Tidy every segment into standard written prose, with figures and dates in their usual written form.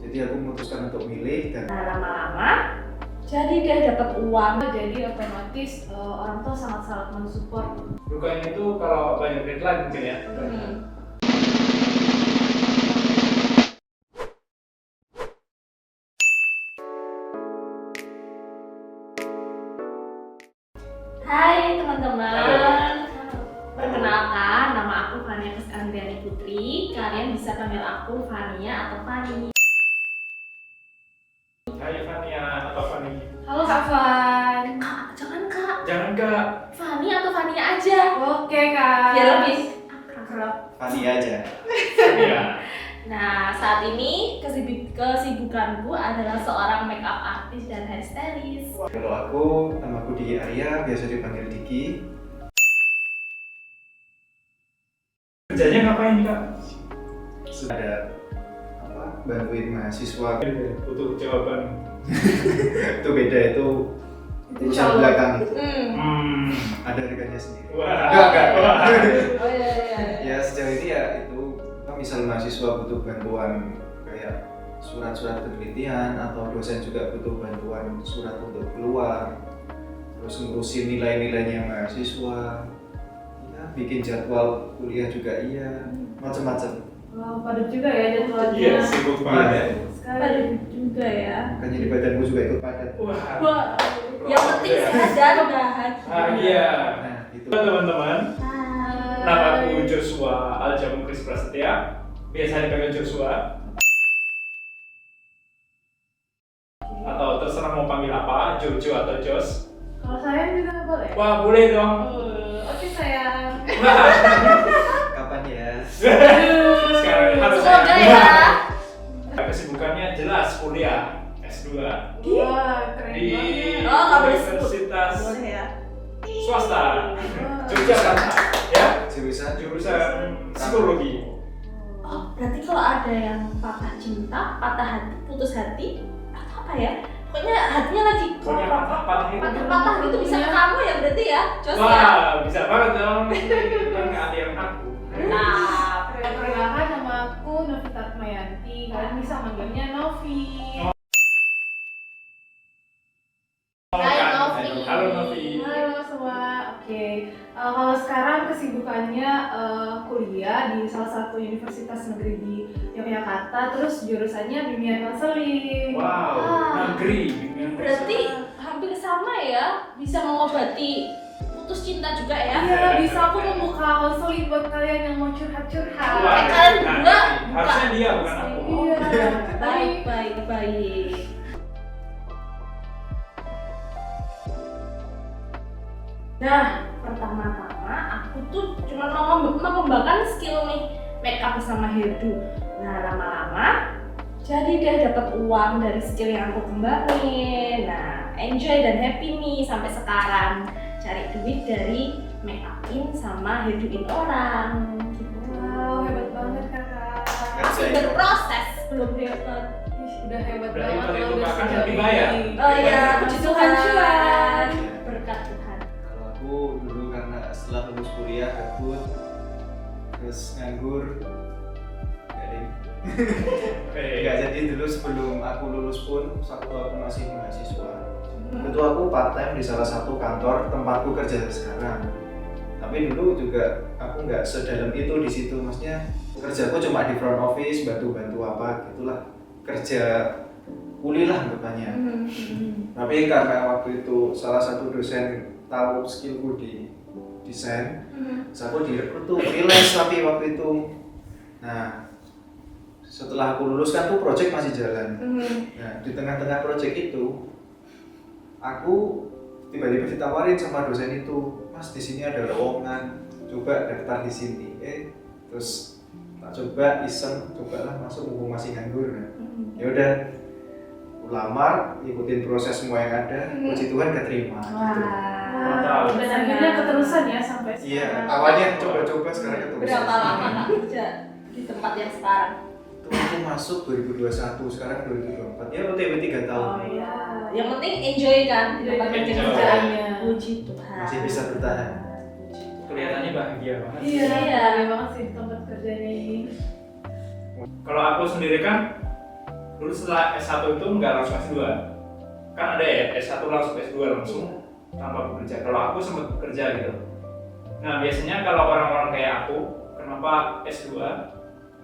Jadi aku memutuskan untuk milih dan lama-lama jadi dia dapat uang, jadi otomatis orang tua sangat-sangat mensupport. Dukanya itu kalau banyak deadline mungkin ya. Hai teman-teman, perkenalkan nama aku Fania Andriani Putri. Kalian bisa panggil aku Fania atau Fani. Hai Fania atau Fani. Halo Kak Fan. Kak, jangan Kak. Jangan Kak. Fani atau Fania aja. Oke Kak. Biar lebih akrab. Fani aja. Iya. Nah, saat ini kesibukanku adalah seorang makeup artist dan hairstylist. Kalau aku, namaku Diki Arya, biasa dipanggil Diki. Kerjanya ngapain Kak? Ada bantuin mahasiswa. Butuh jawaban. Itu beda, itu urusan belakang. Ada rekannya sendiri. Wah. Enggak. Oh iya. Ya sejauh ini ya itu misal mahasiswa butuh bantuan kayak surat-surat penelitian atau dosen juga butuh bantuan surat untuk keluar, terus ngurusin nilai-nilainya mahasiswa, ya bikin jadwal kuliah juga iya, macam-macam. Wow, padat juga ya jadwalnya. Iya, sibuk banget. Padat juga ya. Makanya di badanku juga ikut padat. Wah. Wah, yang penting sehat dan bahagia. Iya. Nah itu. Halo teman-teman. Hai. Namaku Joshua Aljamu Kris Prasetya. Biasa dipanggil Joshua. Atau terserah mau panggil apa, Jojo atau Jos. Kalau sayang juga boleh. Wah, boleh dong. Oke sayang. Wah. Kapan ya? Sekarang harus Semoga ya. Kesibukannya jelas kuliah S2 Wah, keren di banget. Oh, nggak boleh sebut. Universitas Boleh ya. swasta Yogyakarta ya, jurusan psikologi. Oh, berarti kalau ada yang patah cinta, patah hati, putus hati, atau apa ya? Pokoknya hatinya lagi Pokoknya patah itu. patah gitu bisa ke kamu ya berarti ya, Jos ya. Wah, bisa banget dong. Kan nggak ada yang aku. Nah, Perkenalkan nama aku Novita Mayanti. Kalian bisa manggilnya Novi. Hai, Novi. Halo Novi. Halo semua. Oke. Kalau sekarang kesibukannya kuliah di salah satu universitas negeri di Yogyakarta. Terus jurusannya bimbingan konseling. Wow, negeri. berarti hampir sama ya, bisa mengobati putus cinta juga ya. Iya, bisa aku membuka konseling buat kalian yang mau curhat-curhat. Wah, kalian nah, berdua harusnya dia bukan aku. Iya. Baik. Nah, pertama-tama aku tuh cuma mau mengembangkan skill nih makeup sama hairdo. Nah, lama-lama jadi dia dapat uang dari skill yang aku kembangin. Nah, enjoy dan happy nih sampai sekarang. Cari duit dari makeupin sama hairdoin orang. Gitu. Wow, hebat banget kakak. Masih berproses, belum dapat. Ih, udah hebat Berarti banget kalau lo itu udah kakak sejauh dibayar? ini. Oh iya, Puji puji Tuhan. Tuhan. Berkat Tuhan. Kalau aku dulu karena setelah lulus kuliah gabut, terus nganggur, nggak jadi dulu sebelum aku lulus pun waktu aku masih mahasiswa. Itu aku part time di salah satu kantor tempatku kerja sekarang. Tapi dulu juga aku nggak sedalam itu di situ, maksudnya kerjaku cuma di front office, bantu-bantu apa gitulah, kerja kuli lah anggapannya. Tapi karena waktu itu salah satu dosen tahu skillku di desain, terus aku direkrut tuh freelance tapi waktu itu. Nah, setelah aku lulus kan tuh project masih jalan. Nah, di tengah-tengah project itu, aku tiba-tiba ditawarin sama dosen itu, Mas di sini ada lowongan, coba daftar di sini. Terus tak coba iseng, cobalah masuk mumpung masih nganggur. Nah, ya udah, lamar, ikutin proses semua yang ada, puji Tuhan keterima. Gitu. Wow, dan akhirnya keterusan ya sampai sekarang. Iya, awalnya coba-coba sekarang ketemu. Berapa lama Kak kerja di tempat yang sekarang? Itu aku masuk 2021, sekarang 2024. Ya OTW 3 tahun. Oh iya. Yang penting enjoy kan di tempat Enjoy. kerja. Kerjaannya. Puji Tuhan. Masih bisa bertahan. Kelihatannya bahagia banget. Iya, Iya. banget sih di tempat kerjanya ini. Kalau aku sendiri kan dulu setelah S1 itu nggak langsung S2, kan ada ya S1 langsung S2 langsung tanpa bekerja. Kalau aku sempat bekerja gitu. Nah biasanya kalau orang-orang kayak aku, kenapa S2?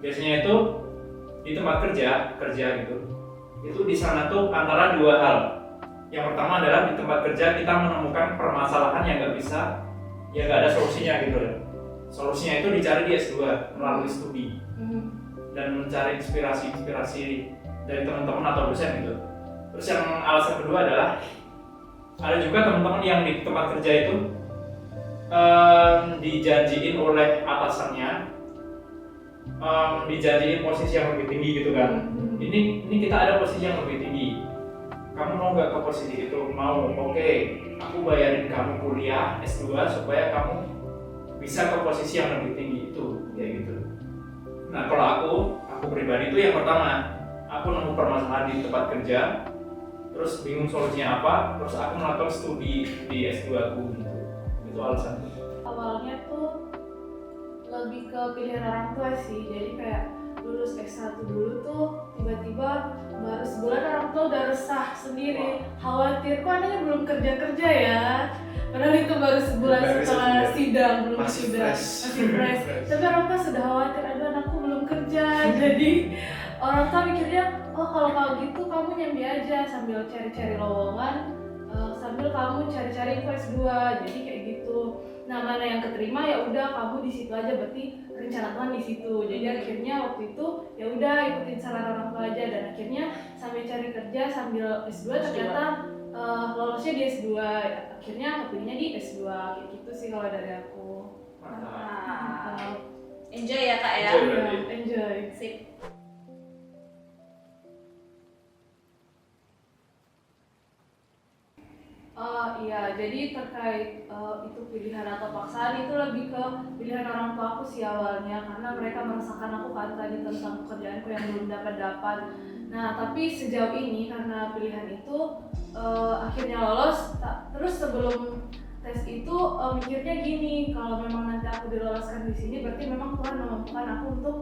Biasanya itu di tempat kerja gitu. Itu di sana tuh antara dua hal. Yang pertama adalah di tempat kerja kita menemukan permasalahan yang nggak bisa, ya nggak ada solusinya gitu loh. Solusinya itu dicari di S2 melalui studi dan mencari inspirasi dari teman-teman atau dosen gitu. Terus yang alasan kedua adalah ada juga teman-teman yang di tempat kerja itu dijanjiin oleh atasannya, dijanjiin posisi yang lebih tinggi gitu kan. Ini kita ada posisi yang lebih tinggi. Kamu mau nggak ke posisi itu? Mau, oke. Aku bayarin kamu kuliah S2 supaya kamu bisa ke posisi yang lebih tinggi itu, kayak gitu. Nah kalau aku pribadi itu yang pertama, aku nemu permasalahan di tempat kerja, terus bingung solusinya apa, terus aku melakukan studi di S2 aku gitu. Itu alasannya. Awalnya tuh lebih ke pilihan orang tua sih, jadi kayak lulus S1 dulu tuh tiba-tiba baru sebulan orang tua udah resah sendiri, khawatir kok anaknya belum kerja ya, padahal itu baru sebulan setelah sidang, belum masih sidang, masih fresh. Tapi orang tua sudah khawatir, aduh anakku belum kerja. Jadi orang tua mikirnya, oh kalau gitu kamu nyambi aja sambil cari-cari lowongan, sambil kamu cari-cari info S2, jadi kayak gitu. Nah mana yang keterima ya udah kamu di situ aja, berarti rencana Tuhan di situ. Jadi akhirnya waktu itu ya udah ikutin saran orang tua aja, dan akhirnya sambil cari kerja sambil S2 ternyata lolosnya di S2, akhirnya kepilihnya di S2 kayak gitu sih kalau dari aku. Mantap. Enjoy ya kak ya. Enjoy. Sip. Iya, jadi terkait itu pilihan atau paksaan itu lebih ke pilihan orang tua aku sih awalnya, karena mereka merasakan aku kan tadi tentang pekerjaanku yang belum dapat. Nah, tapi sejauh ini karena pilihan itu akhirnya lolos, terus sebelum tes itu mikirnya gini, kalau memang nanti aku diloloskan di sini berarti memang Tuhan memampukan aku untuk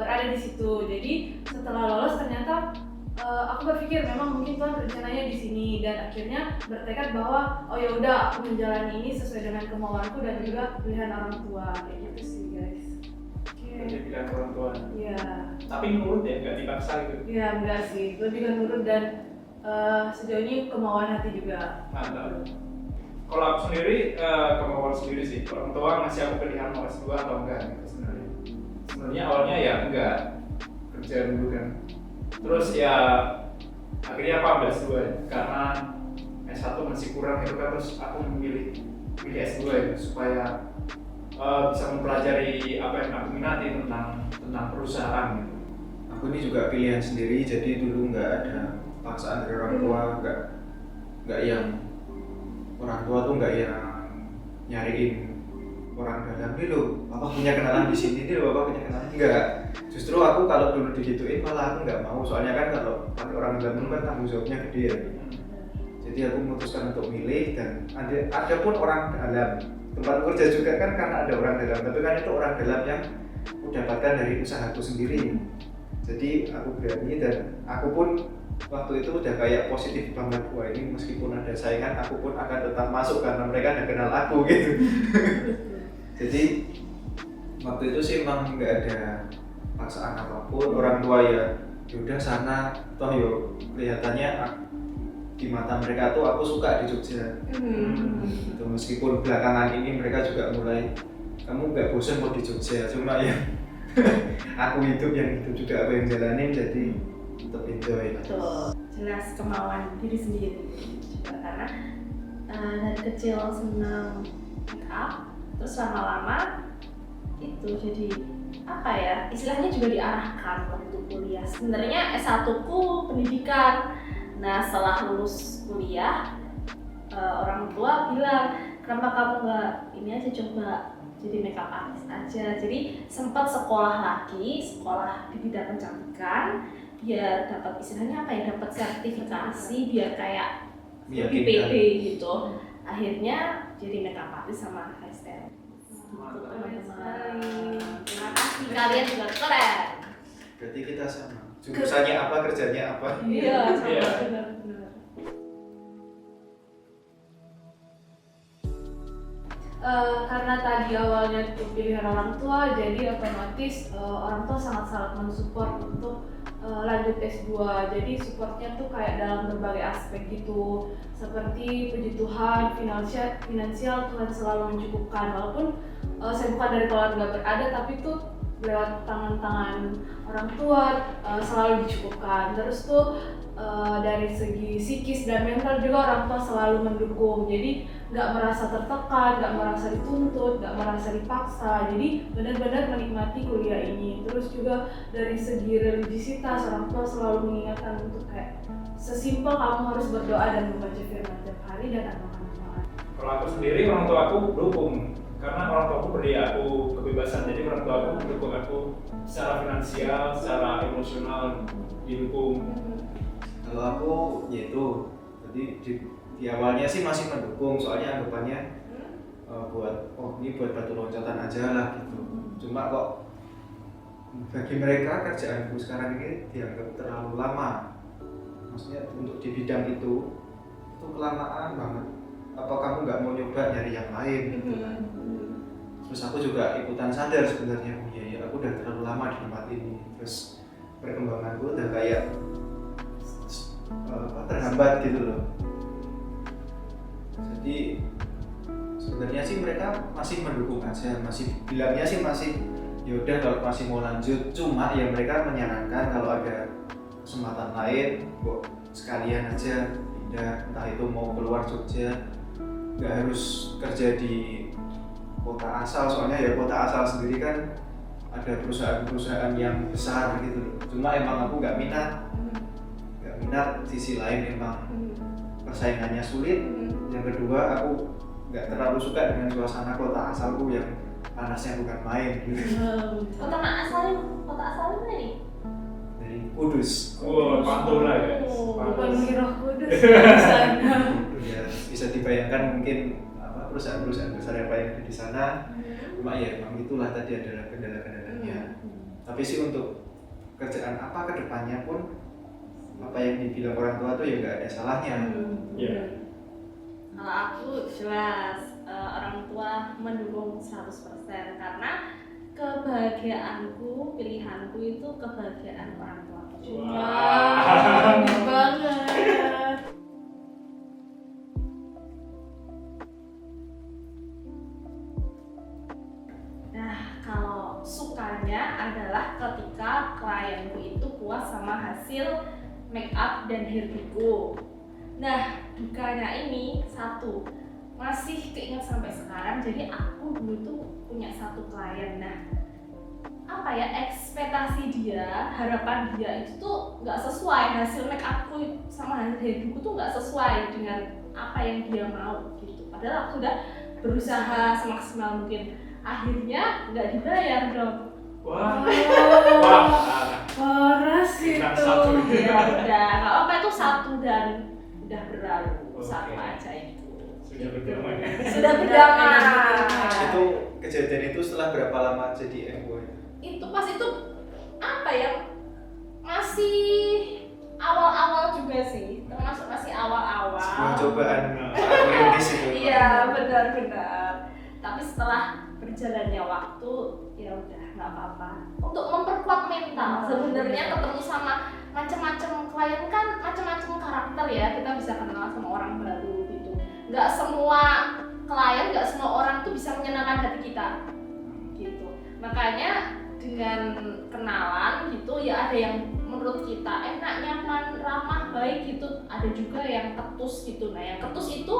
berada di situ. Jadi setelah lolos ternyata aku berpikir memang mungkin Tuhan rencananya di sini, dan akhirnya bertekad bahwa oh ya udah aku menjalani ini sesuai dengan kemauanku dan juga pilihan orang tua, kayak gitu sih guys. Jadi pilihan orang tua. Iya. Tapi nurut ya, nggak dipaksa gitu. Iya enggak sih, lebih ke nurut dan sejauh ini kemauan hati juga. Mantap. Kalau aku sendiri kemauan sendiri sih. Orang tua ngasih aku pilihan mau S2 atau enggak gitu sebenarnya. Sebenarnya awalnya ya enggak, kerja dulu kan. Terus ya akhirnya aku ambil S2 karena S1 masih kurang gitu kan, terus aku pilih S2 ya, supaya bisa mempelajari apa yang aku minati tentang perusahaan gitu. Aku ini juga pilihan sendiri, jadi dulu nggak ada paksaan dari orang tua, nggak yang orang tua tuh nggak yang nyariin orang dalam nih lo, bapak punya kenalan di sini nih lo, bapak punya kenalan. Enggak, justru aku kalau dulu digituin malah aku nggak mau, soalnya kan kalau pakai orang dalam itu kan tanggung jawabnya gede ya. Jadi aku memutuskan untuk milih, dan ada pun orang dalam tempat kerja juga kan karena ada orang dalam, tapi kan itu orang dalam yang aku dapatkan dari usahaku sendiri. Jadi aku berani, dan aku pun waktu itu udah kayak positif banget, wah ini meskipun ada saingan aku pun akan tetap masuk karena mereka udah kenal aku gitu. Jadi waktu itu sih emang nggak ada paksaan apapun, orang tua ya udah sana, toh yo kelihatannya di mata mereka tuh aku suka di Jogja. Gitu, meskipun belakangan ini mereka juga mulai, kamu nggak bosan mau di Jogja, cuma ya aku hidup juga aku yang jalanin, jadi tetap enjoy. Betul, jelas kemauan diri sendiri juga, karena dari kecil senang make up, terus lama-lama itu jadi apa ya, istilahnya juga diarahkan waktu kuliah. Sebenarnya S1 ku pendidikan. Nah setelah lulus kuliah orang tua bilang, kenapa kamu nggak ini aja coba jadi makeup artist aja. Jadi sempat sekolah di bidang kecantikan, biar dapat istilahnya apa ya, dapat sertifikasi biar kayak lebih pede gitu. Akhirnya jadi makeup artist sama hairstyle. Gitu teman-teman. Terima kasih, kalian juga keren. Berarti kita sama. jurusannya apa, kerjanya apa. Iya, Iya. benar-benar. Karena tadi awalnya itu pilihan orang tua, jadi otomatis orang tua sangat-sangat mensupport untuk lanjut S2. Jadi supportnya tuh kayak dalam berbagai aspek gitu, seperti puji Tuhan, finansial Tuhan selalu mencukupkan. Walaupun saya bukan dari keluarga berada, tapi tuh lewat tangan-tangan orang tua selalu dicukupkan. Terus tuh dari segi psikis dan mental juga orang tua selalu mendukung. Jadi nggak merasa tertekan, nggak merasa dituntut, nggak merasa dipaksa. Jadi benar-benar menikmati kuliah ini. Terus juga dari segi religiusitas orang tua selalu mengingatkan untuk kayak sesimpel kamu harus berdoa dan membaca firman tiap hari dan amalkan. Kalau aku sendiri, orang tua aku dukung karena orang tua aku beri aku kebebasan, jadi orang tua aku mendukung aku secara finansial, secara emosional didukung. Kalau aku yaitu jadi di awalnya sih masih mendukung, soalnya anggapannya ini buat batu loncatan aja lah gitu. Cuma kok bagi mereka kerjaanku sekarang ini dianggap terlalu lama, maksudnya untuk di bidang itu kelamaan banget. Apa kamu nggak mau nyoba nyari yang lain gitu kan? Terus aku juga ikutan sadar sebenarnya, oh iya aku udah terlalu lama di tempat ini. Terus perkembanganku udah kayak terhambat gitu loh. Jadi sebenarnya sih mereka masih mendukung aja, masih bilangnya sih masih yaudah kalau masih mau lanjut. Cuma ya mereka menyarankan kalau ada kesempatan lain, kok sekalian aja pindah, entah itu mau keluar Jogja, nggak harus kerja di kota asal. Soalnya ya kota asal sendiri kan ada perusahaan-perusahaan yang besar gitu loh. Cuma emang aku nggak minat. Sisi lain emang persaingannya sulit. Yang kedua aku nggak terlalu suka dengan suasana kota asalku yang panasnya bukan main gitu. Kota asalnya mana nih? Dari Kudus. Pantura ya. Bukan Roh Kudus di sana. Ya, bisa dibayangkan mungkin perusahaan-perusahaan besar apa yang ada di sana. Cuma ya emang itulah tadi adalah kendala-kendalanya. Tapi sih untuk kerjaan apa kedepannya pun apa yang dibilang orang tua tuh ya nggak ada salahnya. Iya. Kalau aku jelas orang tua mendukung 100% karena kebahagiaanku, pilihanku itu kebahagiaan orang tua. Wah, bagus banget. Nah, kalau sukanya adalah ketika klienku itu puas sama hasil make up dan hairdo. Nah, dukanya ini satu, masih keinget sampai sekarang. Jadi aku dulu tuh punya satu klien. Nah, apa ya, ekspektasi dia, harapan dia itu tuh nggak sesuai, hasil make upku sama hasil hairdo tuh nggak sesuai dengan apa yang dia mau gitu. Padahal aku udah berusaha semaksimal mungkin. Akhirnya nggak dibayar dong. Wah. Parah sih Bintang itu. satu. Ya udah, nggak apa itu satu dan udah berlalu. Oke. Satu aja itu. Sudah berdamai. Sudah berdamai. Itu kejadian itu setelah berapa lama jadi MO? Itu pas itu apa ya? Masih awal-awal juga sih, termasuk masih awal-awal. Sebuah cobaan merintis itu. Iya, benar-benar. Tapi setelah berjalannya waktu, ya udah nggak apa-apa. Untuk memperkuat mental, sebenarnya ketemu sama macam-macam klien kan macam-macam karakter ya. Kita bisa kenal sama orang baru gitu. Nggak semua klien, nggak semua orang tuh bisa menyenangkan hati kita, gitu. Makanya dengan kenalan gitu, ya ada yang menurut kita enak, nyaman, ramah, baik gitu. Ada juga yang ketus gitu. Nah, yang ketus itu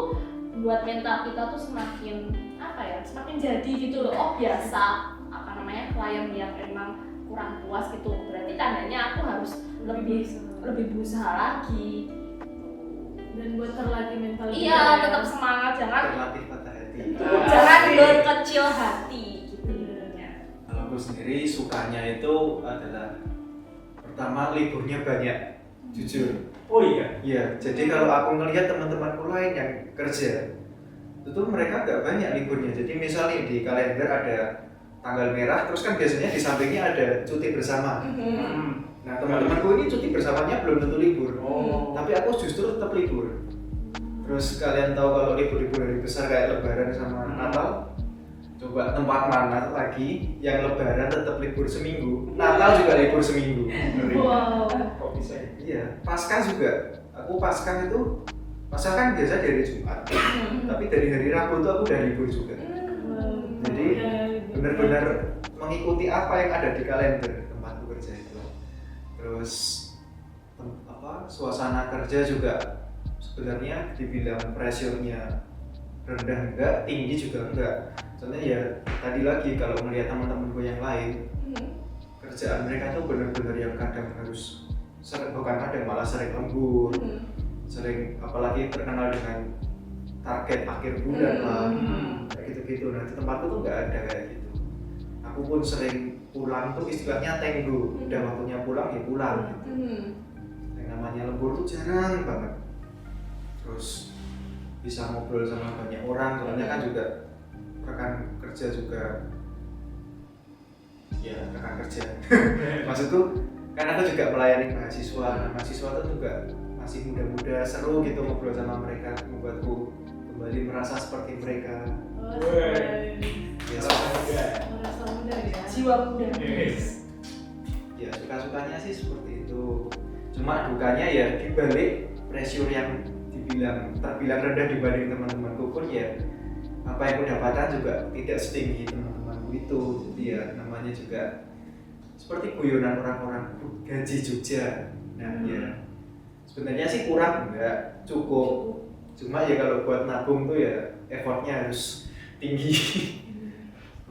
buat mental kita tuh semakin apa ya, semakin jadi gitu loh. Oh biasa, apa namanya, klien yang emang kurang puas gitu, berarti tandanya aku harus lebih berusaha lagi Dan buat terlatih mental. iya, tetap semangat, jangan Terlatih patah hati. jangan berkecil hati gitu intinya. Kalau aku sendiri sukanya itu adalah pertama liburnya banyak, jujur. Oh iya. Iya, jadi kalau aku ngelihat teman-temanku lain yang kerja, itu mereka nggak banyak liburnya. Jadi misalnya di kalender ada tanggal merah, terus kan biasanya di sampingnya ada cuti bersama. Nah teman-temanku ini cuti bersamanya belum tentu libur, tapi aku justru tetap libur. Terus kalian tahu kalau libur-libur hari besar kayak Lebaran sama Natal, coba tempat mana lagi yang Lebaran tetap libur seminggu, Natal juga libur seminggu. Wow. Kok bisa ya? Iya, Paskah juga. Aku Paskah itu, Paskah kan biasa dari Jumat, tapi dari hari Rabu itu aku udah libur juga. Jadi benar-benar mengikuti apa yang ada di kalender tempatku kerja itu. Terus suasana kerja juga sebenarnya dibilang pressure-nya rendah enggak, tinggi juga enggak. Soalnya ya tadi lagi kalau melihat teman-temanku yang lain, kerjaan mereka tuh benar-benar yang kadang harus bukan kadang malah sering lembur, sering apalagi terkenal dengan target akhir bulan lah, kayak gitu-gitu. Nah di tempatku tuh nggak ada kayak gitu. Aku pun sering pulang tuh istilahnya tenggo, udah waktunya pulang ya pulang gitu. Yang namanya lembur tuh jarang banget. Terus bisa ngobrol sama banyak orang, soalnya kan juga rekan kerja juga, ya rekan kerja. Maksudku kan aku juga melayani mahasiswa, nah mahasiswa itu juga masih muda-muda, seru gitu ngobrol sama mereka, membuatku kembali merasa seperti mereka. Ya, Merasa muda ya. Jiwa muda. ya suka-sukanya sih seperti itu. Cuma dukanya ya dibalik pressure yang terbilang rendah dibanding teman-temanku pun ya apa yang aku dapatkan juga tidak setinggi teman-temanku itu. Jadi ya namanya juga seperti guyonan orang-orang gaji Jogja. Nah ya sebenarnya sih kurang enggak, cukup. Cuma ya kalau buat nabung tuh ya effortnya harus tinggi.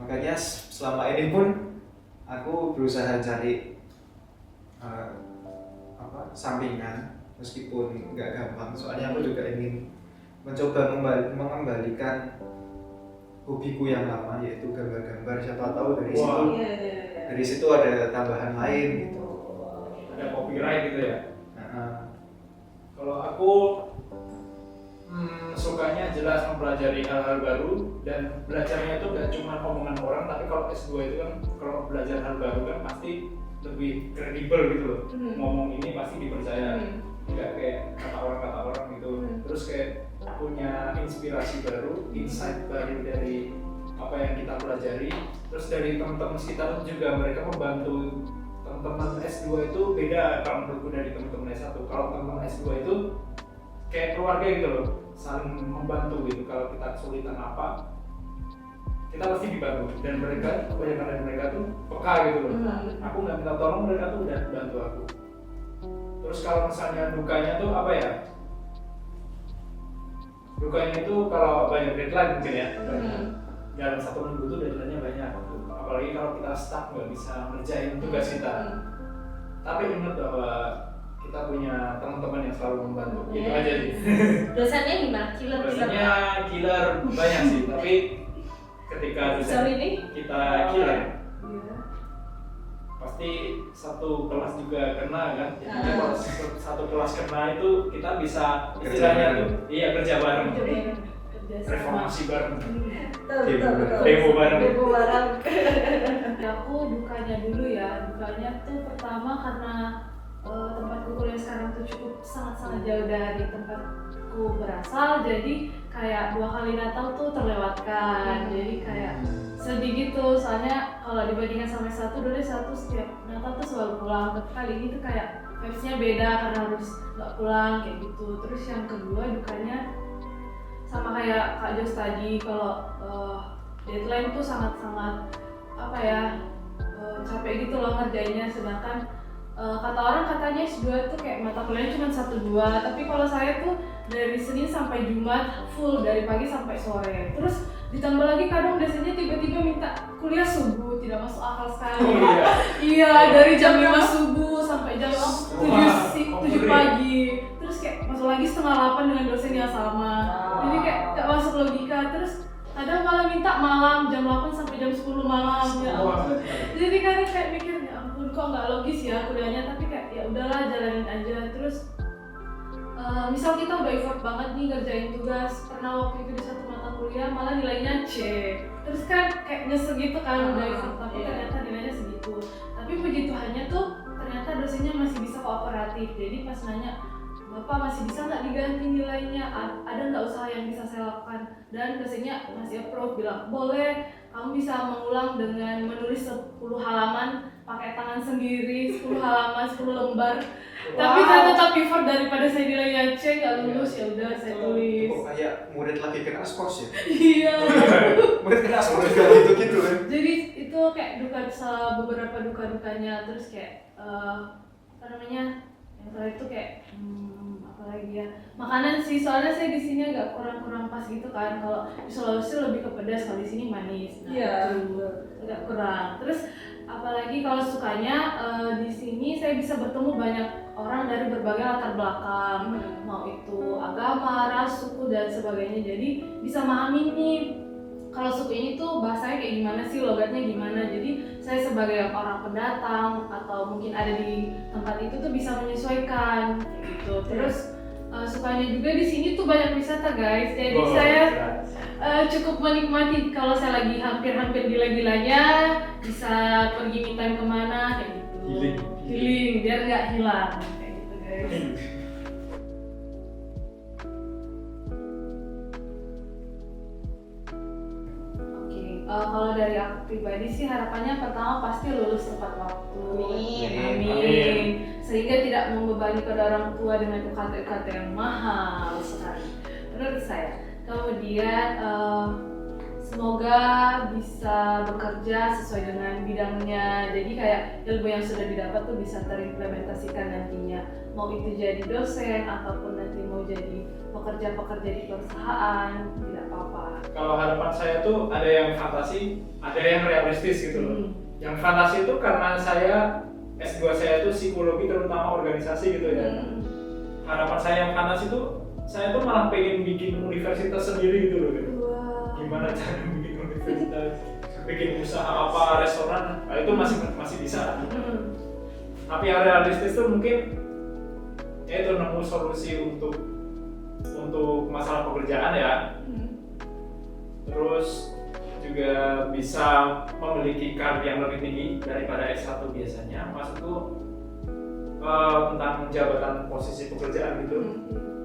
Makanya selama ini pun aku berusaha cari sampingan meskipun nggak gampang. Soalnya aku juga ingin mencoba mengembalikan hobiku yang lama, yaitu gambar-gambar. Siapa tahu dari situ ada tambahan lain gitu. Ada copyright gitu ya. Kalau aku sukanya jelas mempelajari hal-hal baru, dan belajarnya itu nggak cuma omongan orang, tapi kalau S2 itu kan kalau belajar hal baru kan pasti lebih kredibel gitu loh. Ngomong ini pasti dipercaya, nggak kayak kata orang gitu. Terus kayak punya inspirasi baru, insight baru dari apa yang kita pelajari. Terus dari teman-teman sekitar juga mereka membantu. Teman-teman S2 itu beda kalau menurutku dari teman-teman S1. Kalau teman-teman S2 itu kayak keluarga gitu loh, saling membantu gitu. Kalau kita kesulitan apa, kita pasti dibantu. Dan mereka, kebanyakan dari mereka tuh peka gitu loh. Aku nggak minta tolong, mereka tuh udah bantu aku. Terus kalau misalnya dukanya tuh apa ya? Dukanya itu kalau banyak deadline mungkin ya. Dalam 1 minggu tuh deadline-nya banyak. Apalagi kalau kita stuck nggak bisa ngerjain tugas kita. Tapi ingat bahwa kita punya teman-teman yang selalu membantu. Itu aja sih. Dosennya gimana? Dosennya killer banyak sih, tapi ketika dosen kita killer, pasti satu kelas juga kena kan. Jadi kalau satu kelas kena itu kita bisa istilahnya tuh kerja bareng. Reformasi bareng. Demo bareng. Aku dukanya dulu ya. Dukanya tuh pertama karena tempatku kuliah sekarang tuh cukup sangat-sangat jauh dari tempatku berasal, jadi kayak 2 kali Natal tuh terlewatkan. Jadi kayak sedih gitu, soalnya kalau dibandingkan sama S1, dulu S1 setiap Natal tuh selalu pulang, tapi kali ini tuh kayak vibes-nya beda karena harus nggak pulang kayak gitu. Terus yang kedua dukanya sama kayak Kak Jos tadi, kalau deadline tuh sangat-sangat apa ya, capek gitu loh ngerjainnya. Sedangkan kata orang katanya S2 tuh kayak mata kuliahnya cuma 1-2, tapi kalau saya tuh dari Senin sampai Jumat full, dari pagi sampai sore. Terus ditambah lagi kadang dosennya tiba-tiba minta kuliah subuh, tidak masuk akal sekali. Iya, dari jam 5 subuh sampai jam 7 pagi. Terus kayak masuk lagi setengah 8 dengan dosen yang sama. Jadi kayak gak masuk logika. Terus kadang malah minta malam, jam 8 sampai jam 10 malam. Ya ampun. Jadi kadang kayak mikir, ya ampun kok nggak logis ya kuliahnya, tapi kayak ya udahlah jalanin aja. Terus misal kita udah effort banget nih ngerjain tugas, pernah waktu itu di satu mata kuliah malah nilainya C. Terus kan kayak nyesel gitu kan, udah effort tapi ternyata nilainya segitu. Tapi puji Tuhannya tuh ternyata dosennya masih bisa kooperatif. Jadi pas nanya, Bapak masih bisa nggak diganti nilainya? Ada nggak usaha yang bisa saya lakukan? Dan dosennya masih approve, bilang boleh, kamu bisa mengulang dengan menulis 10 halaman pakai tangan sendiri, 10 halaman, 10 lembar. Tapi saya tetap prefer daripada saya nilainya C nggak lulus, ya udah saya tulis. Kok kayak murid lagi kena skors ya? Iya. Murid kena skors kalau gitu kan? Jadi itu kayak beberapa duka-dukanya, terus kayak apa namanya, yang terakhir itu kayak apa lagi ya, makanan sih, soalnya saya di sini agak kurang pas gitu kan. Kalau di Sulawesi lebih ke pedas, kalau di sini manis. Nah, itu agak kurang. Terus apalagi kalau sukanya di sini saya bisa bertemu banyak orang dari berbagai latar belakang, mau itu agama, ras, suku dan sebagainya. Jadi bisa memahami nih kalau suku ini tuh bahasanya kayak gimana sih, logatnya gimana. Jadi saya sebagai orang pendatang atau mungkin ada di tempat itu tuh bisa menyesuaikan gitu. Terus sukanya juga di sini tuh banyak wisata guys. Jadi saya cukup menikmati kalau saya lagi hampir gila-gilanya bisa pergi me time kemana kayak gitu. Healing biar nggak hilang kayak gitu guys. Kalau dari aku pribadi sih harapannya pertama pasti lulus tepat waktu. Amin. Sehingga tidak membebani pada orang tua dengan UKT yang mahal sekali menurut saya. Kemudian semoga bisa bekerja sesuai dengan bidangnya. Jadi kayak ilmu yang sudah didapat tuh bisa terimplementasikan nantinya. Mau itu jadi dosen ataupun nanti mau jadi pekerja di perusahaan, tidak apa-apa. Kalau harapan saya tuh ada yang fantasi, ada yang realistis gitu loh. Yang fantasi itu karena saya S2 saya itu psikologi terutama organisasi gitu ya. Harapan saya yang fantasi tuh saya tuh malah pengen bikin universitas sendiri gitu loh gitu. Gimana cara bikin universitas, bikin usaha apa, restoran, nah, itu masih bisa. Tapi yang realistis tuh mungkin ya itu nemu solusi untuk masalah pekerjaan ya. Terus juga bisa memiliki karir yang lebih tinggi daripada S1 biasanya. Maksudku tentang jabatan posisi pekerjaan gitu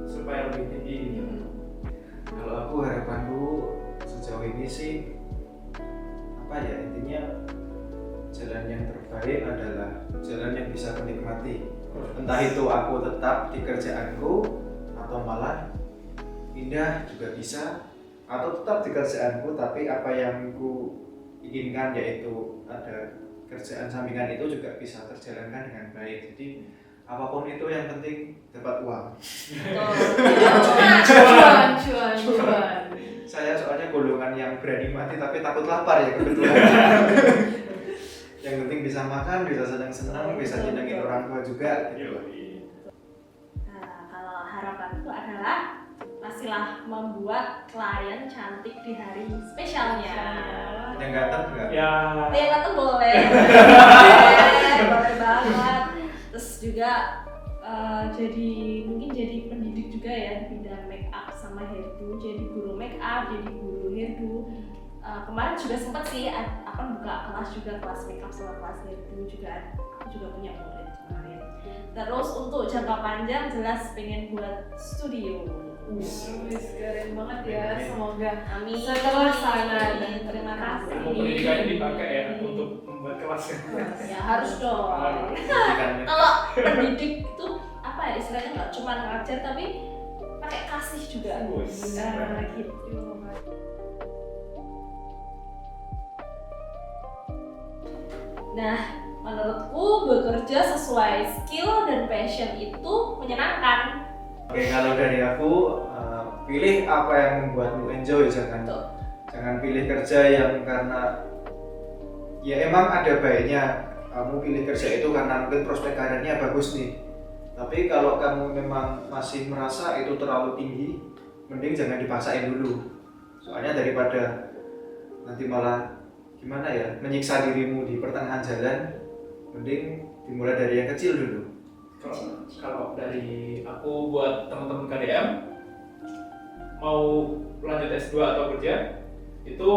supaya lebih tinggi gitu. Kalau aku harapanku sejauh ini sih apa ya, intinya jalan yang terbaik adalah jalan yang bisa aku nikmati. Entah itu aku tetap di kerjaanku atau malah pindah juga bisa, atau tetap di kerjaanku tapi apa yang ku inginkan yaitu ada kerjaan sampingan itu juga bisa terjalankan dengan baik. Jadi apapun itu yang penting dapat uang. Cuan. Saya soalnya golongan yang berani mati tapi takut lapar ya kebetulan. Yang penting bisa makan, bisa senang-senang, bisa nyenengin orang tua juga gitu. Nah, kalau harapanku adalah pastilah membuat klien cantik di hari spesialnya. Yang ganteng enggak? Ya. Yang ganteng boleh. Boleh banget. Terus juga mungkin jadi pendidik juga ya di bidang make up sama hairdo. Jadi guru make up, jadi guru hairdo. Kemarin juga sempat sih akan buka kelas juga, kelas make up sama kelas hairdo juga. Aku juga punya murid kemarin. Terus untuk jangka panjang jelas pengen buat studio. Keren banget ya, semoga Amin. terlaksana dan terima kasih. Ilmu pendidikannya dipakai ya untuk membuat kelas. Ya harus dong. Pendidikannya. Kalau pendidik itu apa ya, istilahnya nggak cuma ngajar tapi pakai kasih juga. Nah, gitu. Nah, menurutku bekerja sesuai skill dan passion itu menyenangkan. Oke, kalau dari aku pilih apa yang membuatmu enjoy, jangan pilih kerja yang karena ya emang ada baiknya kamu pilih kerja itu karena mungkin prospek karirnya bagus nih. Tapi kalau kamu memang masih merasa itu terlalu tinggi, mending jangan dipaksain dulu. Soalnya daripada nanti malah gimana ya, menyiksa dirimu di pertengahan jalan, mending dimulai dari yang kecil dulu. Kalau dari aku buat teman-teman KDM mau lanjut S2 atau kerja, itu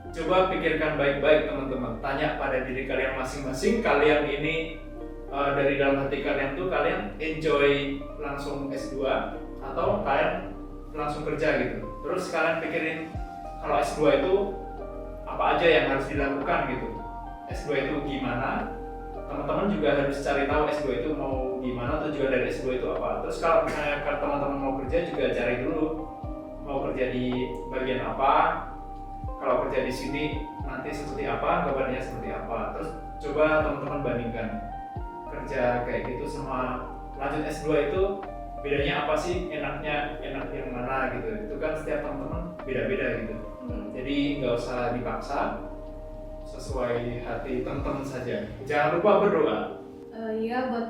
coba pikirkan baik-baik teman-teman. Tanya pada diri kalian masing-masing, kalian ini dari dalam hati kalian tuh kalian enjoy langsung S2 atau kalian langsung kerja gitu. Terus kalian pikirin kalau S2 itu apa aja yang harus dilakukan gitu. S2 itu gimana? Teman-teman juga harus cari tahu S2 itu mau gimana, tujuan dari S2 itu apa. Terus kalau misalnya teman-teman mau kerja juga cari dulu mau kerja di bagian apa. Kalau kerja di sini nanti seperti apa, kabarnya seperti apa. Terus coba teman-teman bandingkan kerja kayak gitu sama lanjut S2 itu bedanya apa sih, enaknya enak yang mana gitu. Itu kan setiap teman-teman beda-beda gitu. Jadi nggak usah dipaksa, sesuai hati teman-teman saja. Jangan lupa berdoa. Iya, buat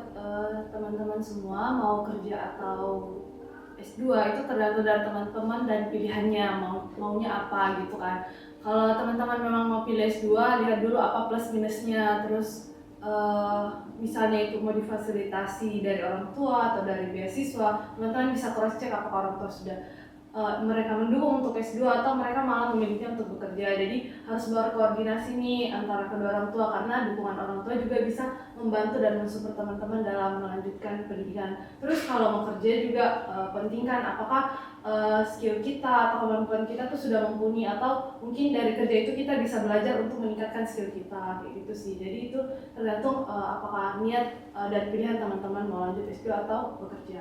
teman-teman semua mau kerja atau S2 itu tergantung dari teman-teman dan pilihannya maunya apa gitu kan. Kalau teman-teman memang mau pilih S2, lihat dulu apa plus minusnya. Terus misalnya itu mau difasilitasi dari orang tua atau dari beasiswa, teman-teman bisa cross check apakah orang tua sudah mereka mendukung untuk S2 atau mereka malah memilihnya untuk bekerja. Jadi harus berkoordinasi nih antara kedua orang tua, karena dukungan orang tua juga bisa membantu dan mensupport teman-teman dalam melanjutkan pendidikan. Terus kalau mau kerja juga pentingkan apakah skill kita atau kemampuan kita tuh sudah mumpuni, atau mungkin dari kerja itu kita bisa belajar untuk meningkatkan skill kita kayak gitu sih. Jadi itu tergantung apakah niat dan pilihan teman-teman mau lanjut S2 atau bekerja.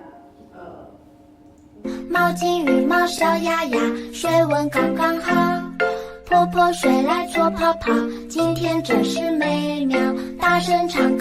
毛巾羽毛小鸭鸭，水温刚刚好。泼泼水来做泡泡，今天真是美妙，大声唱歌。